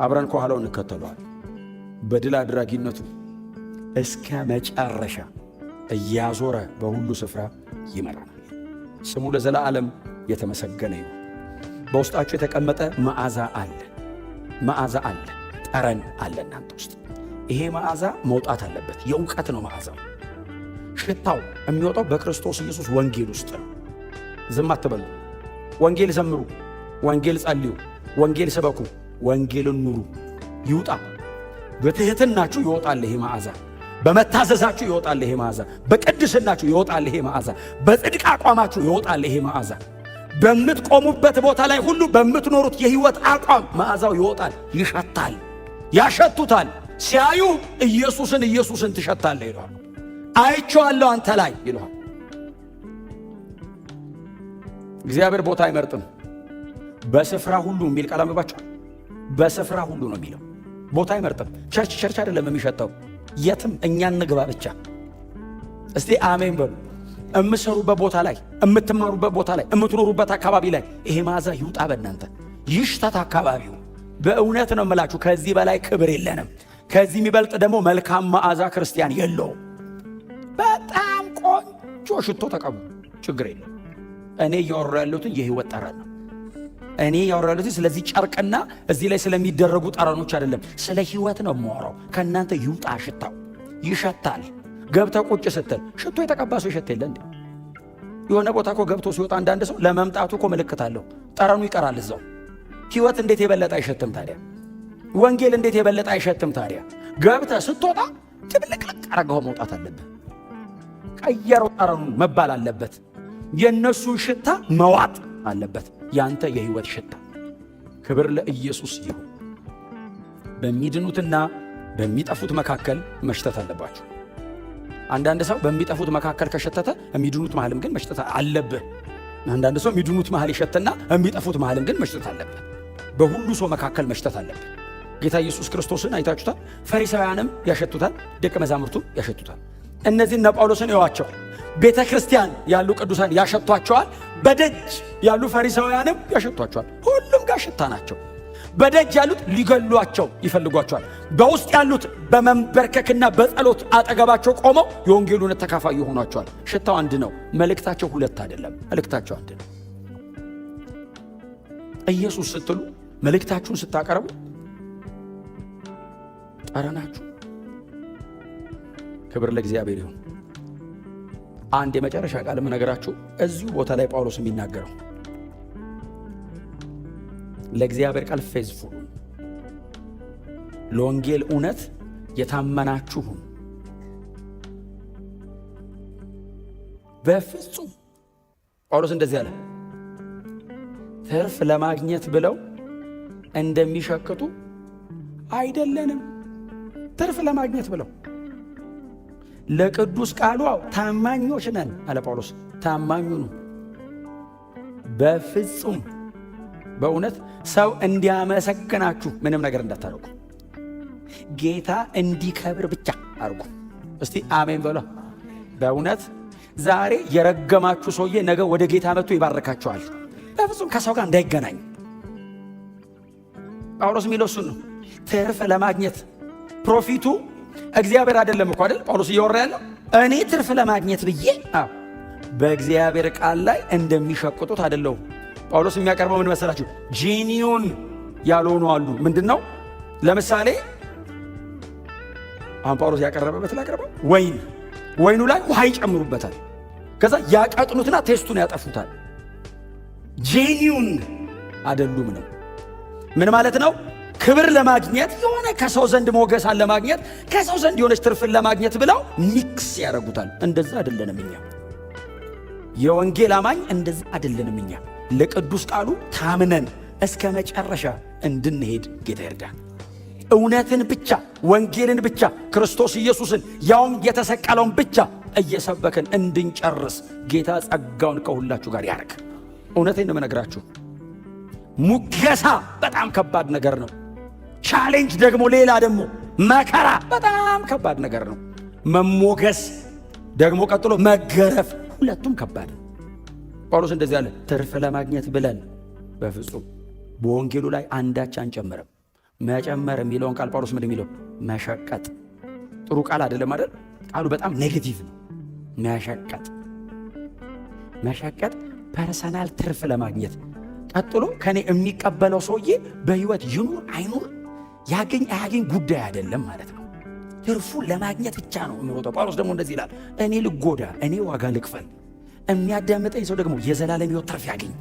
አብረን ከኋላው እንከተለዋል። በድል አድራጊነቱ እስከ መጨረሻ እያዞረ በሁሉ ስፍራ ይመራናል። ስሙ ለዘላለም የተመሰገነ ይሁን። በውስጣችሁ የተቀመጠ መዓዛ አለ፣ መዓዛ አለ፣ ጠረን አለ እናንተ ውስጥ። ይሄ መዓዛ መውጣት አለበት። የእውቀት ነው መዓዛው። ሽታው የሚወጣው በክርስቶስ ኢየሱስ ወንጌል ውስጥ ነው። ዝም አትበሉ። ወንጌል ዘምሩ፣ ወንጌል ጸልዩ፣ ወንጌል ስበኩ፣ ወንጌልን ኑሩ። ይውጣ። በትሕትናችሁ ይወጣል ይሄ መዓዛ። በመታዘዛችሁ ይወጣል ይሄ መዓዛ። በቅድስናችሁ ይወጣል ይሄ መዓዛ። በጽድቅ አቋማችሁ ይወጣል ይሄ መዓዛ። በምትቆሙበት ቦታ ላይ ሁሉ በምትኖሩት የሕይወት አቋም መዓዛው ይወጣል። ይሸታል፣ ያሸቱታል። ሲያዩ ኢየሱስን ትሸታለህ ይለዋል። አይቼዋለሁ አንተ ላይ ይለዋል። እግዚአብሔር ቦታ አይመርጥም። በስፍራ ሁሉ የሚል ቃል አንብባችኋል። በስፍራ ሁሉ ነው የሚለው። ቦታ አይመርጥም። ቸርች አይደለም የሚሸተው፣ የትም እኛ እንግባ ብቻ። እስቲ አሜን በሉ። የምትሰሩበት ቦታ ላይ፣ የምትማሩበት ቦታ ላይ፣ የምትኖሩበት አካባቢ ላይ ይሄ መዓዛ ይውጣ በእናንተ። ይሽተት አካባቢው። በእውነት ነው የምላችሁ፣ ከዚህ በላይ ክብር የለንም። ከዚህ የሚበልጥ ደግሞ መልካም መዓዛ ክርስቲያን የለውም። በጣም ቆንጆ ሽቶ ተቀቡ፣ ችግር የለም። እኔ እያወራሁ ያለሁትን የሕይወት ጠረን ነው። እኔ እያወራሁ ያለሁትን ስለዚህ ጨርቅና እዚህ ላይ ስለሚደረጉ ጠረኖች አይደለም፣ ስለ ሕይወት ነው የማወራው። ከእናንተ ይውጣ ሽታው። ይሸታል። ገብተ ቁጭ ስትል ሽቶ የተቀባ ሰው ይሸት የለ እንዴ? የሆነ ቦታ እኮ ገብቶ ሲወጣ አንዳንድ ሰው ለመምጣቱ እኮ ምልክት አለው። ጠረኑ ይቀራል እዛው። ሕይወት እንዴት የበለጠ አይሸትም ታዲያ? ወንጌል እንዴት የበለጠ አይሸትም ታዲያ? ገብተ ስትወጣ ድብልቅልቅ አረገው መውጣት አለብህ። ቀየረው ጠረኑን መባል አለበት። የእነሱን ሽታ መዋጥ አለበት። ያንተ የሕይወት ሽታ። ክብር ለኢየሱስ ይሁን። በሚድኑትና በሚጠፉት መካከል መሽተት አለባችሁ። አንዳንድ ሰው በሚጠፉት መካከል ከሸተተ የሚድኑት መሃልም ግን መሽተት አለብህ። አንዳንድ ሰው የሚድኑት መሃል ይሸትና የሚጠፉት መሃልም ግን መሽተት አለብህ። በሁሉ ሰው መካከል መሽተት አለብህ። ጌታ ኢየሱስ ክርስቶስን አይታችሁታል። ፈሪሳውያንም ያሸቱታል፣ ደቀ መዛሙርቱም ያሸቱታል። እነዚህ እነ ጳውሎስን ይዋቸው ቤተ ክርስቲያን ያሉ ቅዱሳን ያሸቷቸዋል። በደጅ ያሉ ፈሪሳውያንም ያሸቷቸዋል። ሁሉም ጋር ሽታ ናቸው። በደጅ ያሉት ሊገሏቸው ይፈልጓቸዋል። በውስጥ ያሉት በመንበርከክና በጸሎት አጠገባቸው ቆመው የወንጌሉን ተካፋይ ይሆኗቸዋል። ሽታው አንድ ነው፣ መልእክታቸው ሁለት አይደለም። መልእክታቸው አንድ ነው። ኢየሱስ ስትሉ መልእክታችሁን ስታቀርቡ ጠረናችሁ ክብር ለእግዚአብሔር ይሁን። አንድ የመጨረሻ ቃል የምነግራችሁ እዚሁ ቦታ ላይ ጳውሎስ የሚናገረው ለእግዚአብሔር ቃል ፌዝፉል፣ ለወንጌል እውነት የታመናችሁን በፍጹም ጳውሎስ እንደዚህ አለ፣ ትርፍ ለማግኘት ብለው እንደሚሸክቱ አይደለንም። ትርፍ ለማግኘት ብለው ለቅዱስ ቃሉ ታማኞች ነን አለ ጳውሎስ። ታማኙ ነው። በፍጹም በእውነት ሰው እንዲያመሰግናችሁ ምንም ነገር እንዳታረጉ፣ ጌታ እንዲከብር ብቻ አርጉ። እስቲ አሜን በሉ። በእውነት ዛሬ የረገማችሁ ሰውዬ ነገ ወደ ጌታ መጥቶ ይባርካችኋል። በፍጹም ከሰው ጋር እንዳይገናኝ ጳውሎስ የሚለው እሱን ነው። ትርፍ ለማግኘት ፕሮፊቱ እግዚአብሔር አይደለም እኮ አይደል ጳውሎስ እያወራ ያለው። እኔ ትርፍ ለማግኘት ብዬ በእግዚአብሔር ቃል ላይ እንደሚሸቅጡት አይደለሁም። ጳውሎስ የሚያቀርበው ምን መሰላችሁ? ጄኒዩን ያልሆኑ አሉ። ምንድነው? ለምሳሌ አሁን ጳውሎስ ያቀረበበት ላቀረበው ወይኑ ላይ ውሃ ይጨምሩበታል። ከዛ ያቀጥኑትና ቴስቱን ያጠፉታል። ጄኒዩን አይደሉም ነው። ምን ማለት ነው? ክብር ለማግኘት የሆነ ከሰው ዘንድ ሞገሳን ለማግኘት ከሰው ዘንድ የሆነች ትርፍን ለማግኘት ብለው ሚክስ ያደርጉታል። እንደዛ አይደለንም እኛ። የወንጌል አማኝ እንደዛ አይደለንም እኛ። ለቅዱስ ቃሉ ታምነን እስከ መጨረሻ እንድንሄድ ጌታ ይርዳን። እውነትን ብቻ፣ ወንጌልን ብቻ፣ ክርስቶስ ኢየሱስን ያውም የተሰቀለውን ብቻ እየሰበክን እንድንጨርስ ጌታ ጸጋውን ከሁላችሁ ጋር ያርግ። እውነቴን ነው የምነግራችሁ። ሙገሳ በጣም ከባድ ነገር ነው። ቻሌንጅ ደግሞ ሌላ ደግሞ መከራ በጣም ከባድ ነገር ነው። መሞገስ ደግሞ ቀጥሎ መገረፍ፣ ሁለቱም ከባድ ነው። ጳውሎስ እንደዚህ አለ፣ ትርፍ ለማግኘት ብለን በፍጹም በወንጌሉ ላይ አንዳች አንጨምርም። መጨመር የሚለውን ቃል ጳውሎስ ምንድን የሚለው? መሸቀጥ። ጥሩ ቃል አይደለም አይደል? ቃሉ በጣም ኔጌቲቭ ነው። መሸቀጥ ፐርሰናል ትርፍ ለማግኘት ቀጥሎ ከኔ የሚቀበለው ሰውዬ በህይወት ይኑር አይኑር ያገኝ አያገኝ ጉዳይ አይደለም ማለት ነው። ትርፉ ለማግኘት ብቻ ነው የሚሮጠው። ጳውሎስ ደግሞ እንደዚህ ይላል፣ እኔ ልጎዳ፣ እኔ ዋጋ ልክፈል፣ የሚያዳምጠኝ ሰው ደግሞ የዘላለም ሕይወት ትርፍ ያገኝ።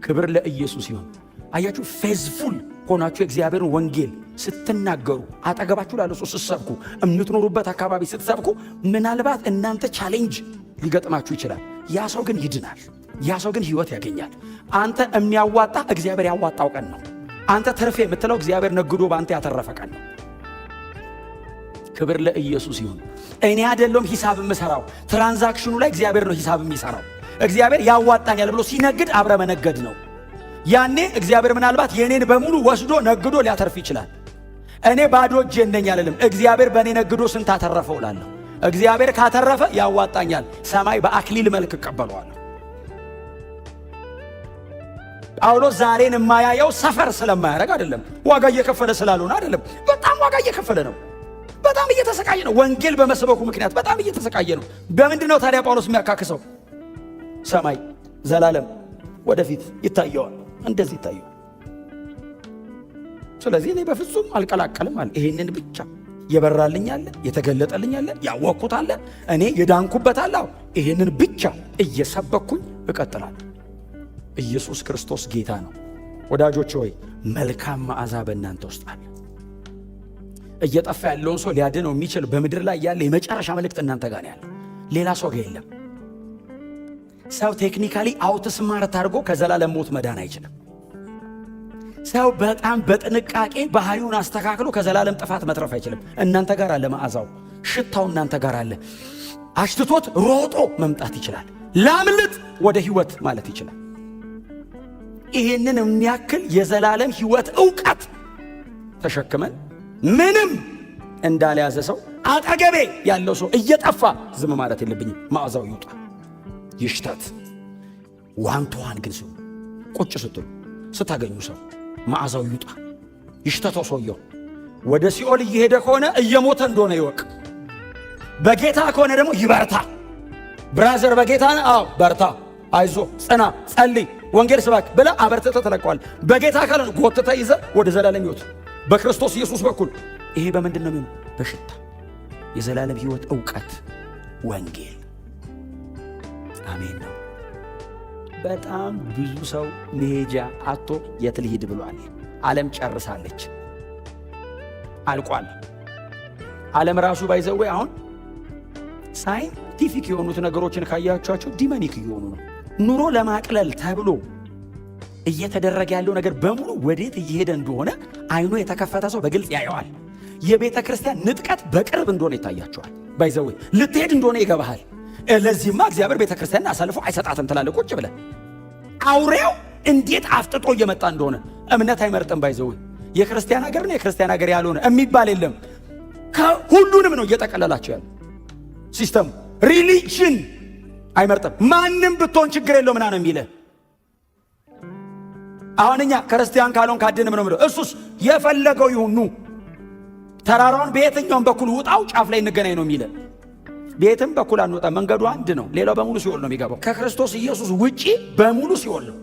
ክብር ለኢየሱስ ይሁን። አያችሁ፣ ፌዝፉል ሆናችሁ የእግዚአብሔርን ወንጌል ስትናገሩ፣ አጠገባችሁ ላለ ሰው ስትሰብኩ፣ የምትኖሩበት አካባቢ ስትሰብኩ፣ ምናልባት እናንተ ቻሌንጅ ሊገጥማችሁ ይችላል። ያ ሰው ግን ይድናል። ያ ሰው ግን ሕይወት ያገኛል። አንተ የሚያዋጣ እግዚአብሔር ያዋጣው ቀን ነው። አንተ ትርፍ የምትለው እግዚአብሔር ነግዶ በአንተ ያተረፈ ቀን ነው። ክብር ለኢየሱስ ይሁን። እኔ አይደለም ሂሳብ የምሰራው፣ ትራንዛክሽኑ ላይ እግዚአብሔር ነው ሂሳብ የሚሰራው። እግዚአብሔር ያዋጣኛል ብሎ ሲነግድ አብረ መነገድ ነው። ያኔ እግዚአብሔር ምናልባት የኔን በሙሉ ወስዶ ነግዶ ሊያተርፍ ይችላል። እኔ ባዶ እጄ ነኝ አልልም። እግዚአብሔር በእኔ ነግዶ ስንት አተረፈው እላለሁ። እግዚአብሔር ካተረፈ ያዋጣኛል፣ ሰማይ በአክሊል መልክ እቀበለዋለሁ። ጳውሎስ ዛሬን የማያየው ሰፈር ስለማያደርግ አይደለም፣ ዋጋ እየከፈለ ስላልሆነ አይደለም። በጣም ዋጋ እየከፈለ ነው። በጣም እየተሰቃየ ነው። ወንጌል በመስበኩ ምክንያት በጣም እየተሰቃየ ነው። በምንድን ነው ታዲያ ጳውሎስ የሚያካክሰው? ሰማይ ዘላለም ወደፊት ይታየዋል፣ እንደዚህ ይታየዋል። ስለዚህ እኔ በፍጹም አልቀላቀልም አለ። ይሄንን ብቻ የበራልኝ አለ፣ የተገለጠልኝ አለ፣ ያወቅኩት አለ፣ እኔ የዳንኩበት አለ። ይሄንን ብቻ እየሰበኩኝ እቀጥላለሁ። ኢየሱስ ክርስቶስ ጌታ ነው። ወዳጆች ሆይ መልካም መዓዛ በእናንተ ውስጥ አለ። እየጠፋ ያለውን ሰው ሊያድነው የሚችል በምድር ላይ ያለ የመጨረሻ መልእክት እናንተ ጋር ያለ፣ ሌላ ሰው ጋር የለም። ሰው ቴክኒካሊ አውትስማርት አድርጎ ከዘላለም ሞት መዳን አይችልም። ሰው በጣም በጥንቃቄ ባህሪውን አስተካክሎ ከዘላለም ጥፋት መትረፍ አይችልም። እናንተ ጋር አለ መዓዛው፣ ሽታው እናንተ ጋር አለ። አሽትቶት ሮጦ መምጣት ይችላል። ላምልጥ ወደ ህይወት ማለት ይችላል። ይህንን የሚያክል የዘላለም ህይወት ዕውቀት ተሸክመን ምንም እንዳልያዘ ሰው አጠገቤ ያለው ሰው እየጠፋ ዝም ማለት የለብኝም። መዓዛው ይውጣ ይሽታት። ዋንቷን ግን ሰው ቁጭ ስትሉ ስታገኙ ሰው መዓዛው ይውጣ ይሽታተው። ሰውየው ወደ ሲኦል እየሄደ ከሆነ እየሞተ እንደሆነ ይወቅ። በጌታ ከሆነ ደግሞ ይበርታ። ብራዘር በጌታ ነው? አዎ በርታ፣ አይዞ፣ ጽና፣ ጸልይ፣ ወንጌል ስባክ ብለ አበርተተ ተለቀዋል። በጌታ ካልሆነ ጎትተ ይዘ ወደ ዘላለም ሕይወት በክርስቶስ ኢየሱስ በኩል። ይሄ በምንድን ነው የሚሆነው? በሽታ፣ የዘላለም ሕይወት ዕውቀት፣ ወንጌል። አሜን ነው። በጣም ብዙ ሰው መሄጃ አጥቶ የት ልሂድ ብሏል። ዓለም ጨርሳለች፣ አልቋል። ዓለም ራሱ ባይዘዌ አሁን ሳይንቲፊክ የሆኑት ነገሮችን ካያቸዋቸው ዲመኒክ እየሆኑ ነው። ኑሮ ለማቅለል ተብሎ እየተደረገ ያለው ነገር በሙሉ ወዴት እየሄደ እንደሆነ አይኑ የተከፈተ ሰው በግልጽ ያየዋል። የቤተ ክርስቲያን ንጥቀት በቅርብ እንደሆነ ይታያቸዋል። ባይዘዌ ልትሄድ እንደሆነ ይገባሃል። ለዚህማ እግዚአብሔር ቤተ ክርስቲያን አሳልፎ አይሰጣትም ትላለህ ቁጭ ብለህ። አውሬው እንዴት አፍጥጦ እየመጣ እንደሆነ እምነት አይመርጥም። ባይዘዌ የክርስቲያን ሀገር ነው የክርስቲያን ሀገር ያልሆነ የሚባል የለም። ሁሉንም ነው እየጠቀለላቸው ያለ ሲስተም። ሪሊጅን አይመርጥም። ማንም ብትሆን ችግር የለው ምና ነው የሚልህ። አሁን እኛ ክርስቲያን ካልሆን ካድንም ነው ምለው። እሱስ የፈለገው ይሁኑ። ተራራውን በየትኛውም በኩል ውጣው ጫፍ ላይ እንገናኝ ነው የሚልህ። ቤትም በኩል አንወጣ፣ መንገዱ አንድ ነው። ሌላው በሙሉ ሲኦል ነው የሚገባው። ከክርስቶስ ኢየሱስ ውጪ በሙሉ ሲኦል ነው።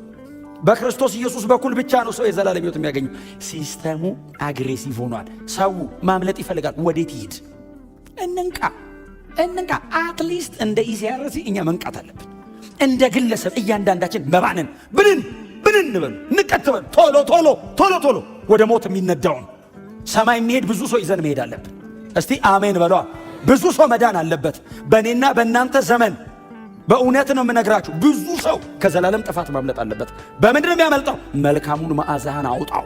በክርስቶስ ኢየሱስ በኩል ብቻ ነው ሰው የዘላለም ሕይወት የሚያገኘው። ሲስተሙ አግሬሲቭ ሆኗል። ሰው ማምለጥ ይፈልጋል። ወዴት ይሄድ? እንንቃ። አትሊስት እንደ ኢሲአርሲ እኛ መንቃት አለብን። እንደ ግለሰብ እያንዳንዳችን መባንን ብንን በሉ፣ ንቀት በሉ። ቶሎ ወደ ሞት የሚነዳውን ሰማይ የሚሄድ ብዙ ሰው ይዘን መሄድ አለብን። እስቲ አሜን በሏ። ብዙ ሰው መዳን አለበት በእኔና በእናንተ ዘመን። በእውነት ነው የምነግራችሁ። ብዙ ሰው ከዘላለም ጥፋት ማምለጥ አለበት። በምንድን ነው የሚያመልጠው? መልካሙን መዓዛህን አውጣው።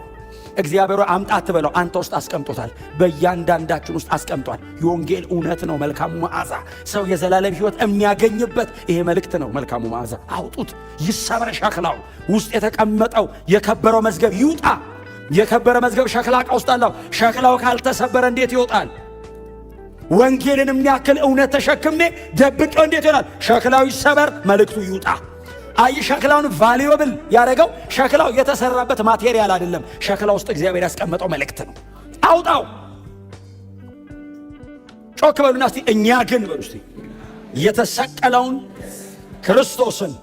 እግዚአብሔር አምጣ አትበለው፣ አንተ ውስጥ አስቀምጦታል። በእያንዳንዳችን ውስጥ አስቀምጧል። የወንጌል እውነት ነው መልካሙ መዓዛ። ሰው የዘላለም ሕይወት የሚያገኝበት ይሄ መልእክት ነው። መልካሙ መዓዛ አውጡት፣ ይሰበር ሸክላው። ውስጥ የተቀመጠው የከበረው መዝገብ ይውጣ። የከበረ መዝገብ ሸክላ ዕቃ ውስጥ አለው። ሸክላው ካልተሰበረ እንዴት ይወጣል? ወንጌልን የሚያክል እውነት ተሸክሜ ደብቀው እንዴት ይሆናል? ሸክላው ይሰበር፣ መልእክቱ ይውጣ። አይ ሸክላውን ቫልዩብል ያደረገው ሸክላው የተሰራበት ማቴሪያል አይደለም። ሸክላ ውስጥ እግዚአብሔር ያስቀመጠው መልእክት ነው። አውጣው። ጮክ በሉና እስቲ እኛ ግን በሉ እስቲ የተሰቀለውን ክርስቶስን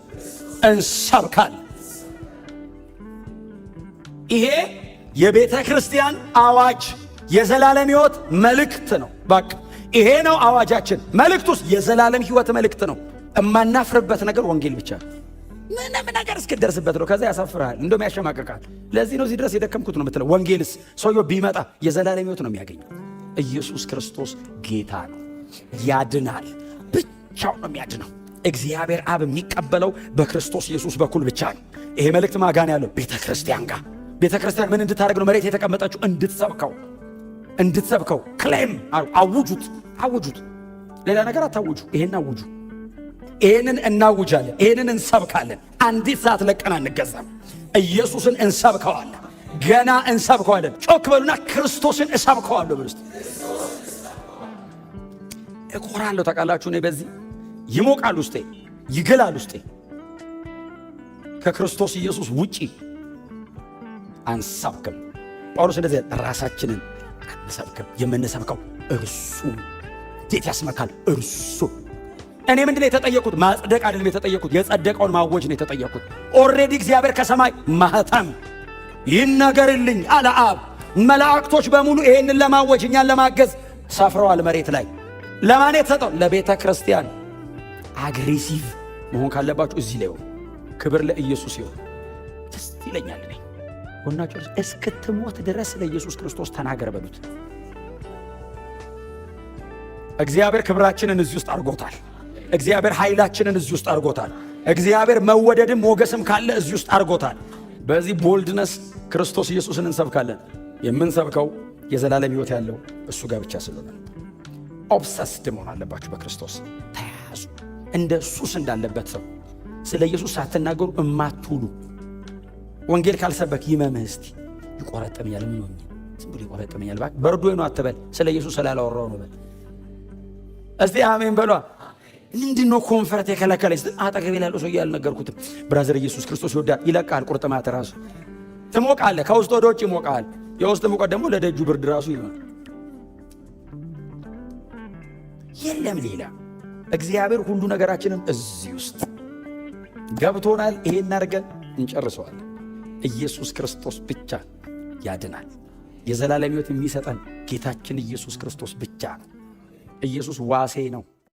እንሰብካለን። ይሄ የቤተ ክርስቲያን አዋጅ፣ የዘላለም ሕይወት መልእክት ነው። በቃ ይሄ ነው አዋጃችን። መልእክቱስ የዘላለም ሕይወት መልእክት ነው። እማናፍርበት ነገር ወንጌል ብቻ ነው። ምንም ነገር እስክደርስበት ነው። ከዛ ያሳፍርሃል፣ እንደውም ያሸማቀቃል። ለዚህ ነው እዚህ ድረስ የደከምኩት ነው የምትለው። ወንጌልስ ሰውየው ቢመጣ የዘላለም ሕይወት ነው የሚያገኘው። ኢየሱስ ክርስቶስ ጌታ ነው፣ ያድናል። ብቻው ነው የሚያድነው። እግዚአብሔር አብ የሚቀበለው በክርስቶስ ኢየሱስ በኩል ብቻ ነው። ይሄ መልእክት ማጋን ያለው ቤተ ክርስቲያን ጋር። ቤተ ክርስቲያን ምን እንድታደርግ ነው መሬት የተቀመጠችው? እንድትሰብከው ክሌም አውጁት። ሌላ ነገር አታውጁ። ይሄን አውጁ። ይሄንን እናውጃለን። ይሄንን እንሰብካለን። አንዲት ሰዓት ለቀን አንገዛም። ኢየሱስን እንሰብከዋለን። ገና እንሰብከዋለን። ጮክ በሉና ክርስቶስን እሰብከዋለሁ በሉ። እኮራለሁ። ታውቃላችሁ እኔ በዚህ ይሞቃል ውስጤ፣ ይግላል ውስጤ። ከክርስቶስ ኢየሱስ ውጪ አንሰብክም። ጳውሎስ እንደዚህ ራሳችንን አንሰብክም። የምንሰብከው እርሱ እንዴት ያስመካል? እርሱ እኔ ምንድነው የተጠየቁት? ማጽደቅ አይደለም የተጠየቁት፣ የጸደቀውን ማወጅ ነው የተጠየቁት። ኦልሬዲ እግዚአብሔር ከሰማይ ማህተም ይነገርልኝ አለ አብ። መላእክቶች በሙሉ ይሄንን ለማወጅ እኛን ለማገዝ ሰፍረዋል መሬት ላይ። ለማን የተሰጠው? ለቤተ ክርስቲያን። አግሬሲቭ መሆን ካለባችሁ እዚህ ላይ ሆኑ። ክብር ለኢየሱስ ይሁን። ደስ ይለኛል እኔ ወናችሁ እስክትሞት ድረስ ለኢየሱስ ክርስቶስ ተናገር በሉት። እግዚአብሔር ክብራችንን እዚህ ውስጥ አድርጎታል። እግዚአብሔር ኃይላችንን እዚህ ውስጥ አድርጎታል። እግዚአብሔር መወደድም ሞገስም ካለ እዚህ ውስጥ አድርጎታል። በዚህ ቦልድነስ ክርስቶስ ኢየሱስን እንሰብካለን። የምንሰብከው የዘላለም ሕይወት ያለው እሱ ጋር ብቻ ስለሆነ ኦብሰስድ መሆን አለባችሁ በክርስቶስ ተያዙ። እንደ ሱስ እንዳለበት ሰው ስለ ኢየሱስ ሳትናገሩ እማትውሉ ወንጌል ካልሰበክ ይመምህ እስቲ ይቆረጥም ያለ ምን ሆኜ ዝም ብሎ ይቆረጥመኛል እባክህ በርዶ ነው አትበል። ስለ ኢየሱስ ስላላወራው ነው በል። እስቲ አሜን በሏ። ምንድነው ኮንፈርት የከለከለኝ? አጠገቤ ያለው ሰው ያልነገርኩትም ብራዘር ኢየሱስ ክርስቶስ ይወዳል። ይለቃል ቁርጥማት ራሱ ትሞቃለህ። ከውስጥ ወደ ውጭ ይሞቃል። የውስጥ ሙቀት ደግሞ ለደጁ ብርድ ራሱ ይሆናል። የለም ሌላ እግዚአብሔር ሁሉ ነገራችንን እዚህ ውስጥ ገብቶናል። ይሄን አድርገን እንጨርሰዋለን። ኢየሱስ ክርስቶስ ብቻ ያድናል። የዘላለም ሕይወት የሚሰጠን ጌታችን ኢየሱስ ክርስቶስ ብቻ ነው። ኢየሱስ ዋሴ ነው።